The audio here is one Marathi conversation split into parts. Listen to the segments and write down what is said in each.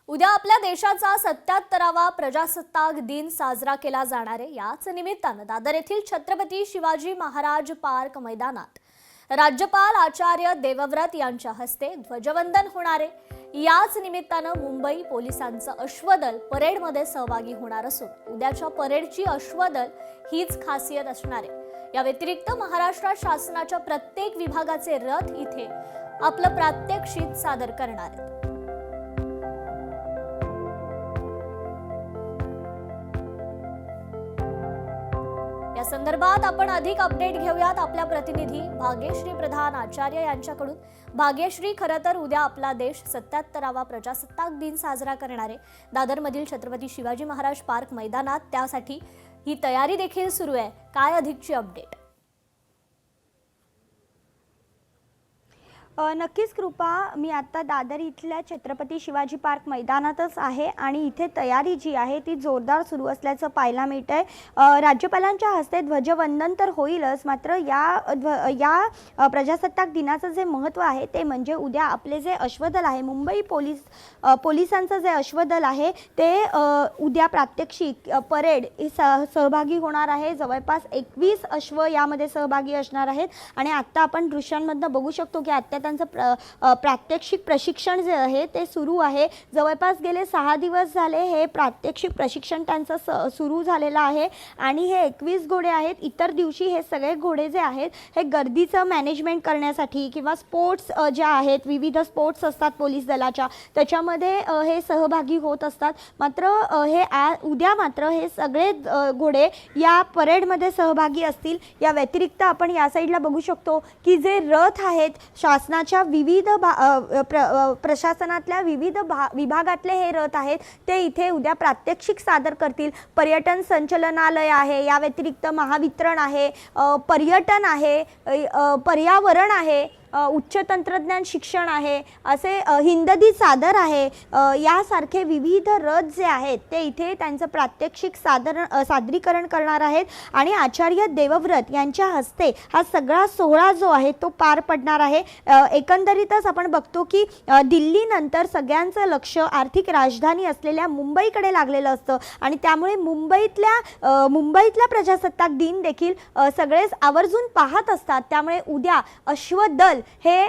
उद्या आपल्या देशाचा 77वा प्रजासत्ताक दिन साजरा केला जाणार आहे। याच निमित्तानं दादर येथील छत्रपती शिवाजी महाराज पार्क मैदानात राज्यपाल आचार्य देवव्रत यांच्या हस्ते ध्वजवंदन होणार आहे। याच निमित्तानं मुंबई पोलिसांचं अश्वदल परेडमध्ये सहभागी होणार असून उद्याच्या परेडची अश्वदल हीच खासियत असणार आहे। या व्यतिरिक्त महाराष्ट्र शासनाच्या प्रत्येक विभागाचे रथ इथे आपलं प्रात्यक्षिक सादर करणार आहेत। या संदर्भात आपण अधिक अपडेट घेऊयात आपल्या प्रतिनिधी भाग्यश्री प्रधान आचार्य यांच्याकडून। भाग्यश्री, खरं तर उद्या आपला देश 77वा प्रजासत्ताक दिन साजरा करणार आहे दादरमधील छत्रपती शिवाजी महाराज पार्क मैदानात। त्यासाठी ही तयारी देखील सुरू आहे। काय अधिकची अपडेट? नक्कीच कृपा, मी आता दादर इथल्या छत्रपती शिवाजी पार्क मैदानातच आहे आणि इथे तयारी जी आहे ती जोरदार सुरू असल्याचं पाहायला मिळतंय। राज्यपालांच्या हस्ते ध्वजवंदन तर होईलच, मात्र या प्रजासत्ताक दिनाचं जे महत्त्व आहे ते म्हणजे उद्या आपले जे अश्वदल आहे, मुंबई पोलिसांचं जे अश्वदल आहे ते उद्या प्रात्यक्षिक परेड सहभागी होणार आहे। जवळपास 21 अश्व यामध्ये सहभागी असणार आहेत आणि आत्ता आपण दृश्यांमधनं बघू शकतो की आत्ता त्यांचं प्रात्यक्षिक प्रशिक्षण जे आहे ते सुरू आहे। जवळपास गेले 6 दिवस झाले हे प्रात्यक्षिक प्रशिक्षण त्यांचं सुरू झालेलं आहे आणि हे 21 घोडे आहेत। इतर दिवशी हे सगळे घोडे जे आहेत हे गर्दीचं मॅनेजमेंट करण्यासाठी किंवा स्पोर्ट्स ज्या आहेत, विविध स्पोर्ट्स असतात पोलीस दलाच्या, त्याच्यामध्ये हे सहभागी होत असतात। मात्र उद्या मात्र हे सगळे घोडे या परेडमध्ये सहभागी असतील। या व्यतिरिक्त आपण या साईडला बघू शकतो की जे रथ आहेत शासनाच्या विविध प्रशासनातल्या विविध विभागातले हे रथ आहेत ते इथे उद्या प्रात्यक्षिक सादर करतील। पर्यटन संचालनालय आहे, या व्यतिरिक्त महावितरण आहे, पर्यटन आहे, पर्यावरण आहे, उच्च तंत्रज्ञान शिक्षण आहे, असे हिंददी सादर आहे, यासारखे विविध रथ जे आहेत ते इथे त्यांचं प्रात्यक्षिक सादरीकरण करणार आहेत आणि आचार्य देवव्रत यांच्या हस्ते हा सगळा सोहळा जो आहे तो पार पडणार आहे। एकंदरीतच आपण बघतो की दिल्लीनंतर सगळ्यांचं लक्ष आर्थिक राजधानी असलेल्या मुंबईकडे लागलेलं असतं आणि त्यामुळे मुंबईतला प्रजासत्ताक दिन देखील सगळेच आवर्जून पाहत असतात। त्यामुळे उद्या अश्वदल हे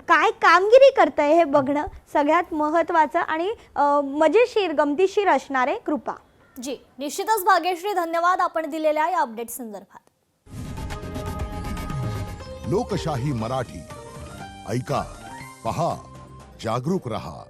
काय कामगिरी करतंय हे बघणं सगळ्यात महत्त्वाचं आणि मजेशीर गमतीशीर असणार आहे। कृपा जी, निश्चितच भाग्यश्री, धन्यवाद आपण दिलेल्या या अपडेट संदर्भात। लोकशाही मराठी ऐका, पहा, जागरूक रहा।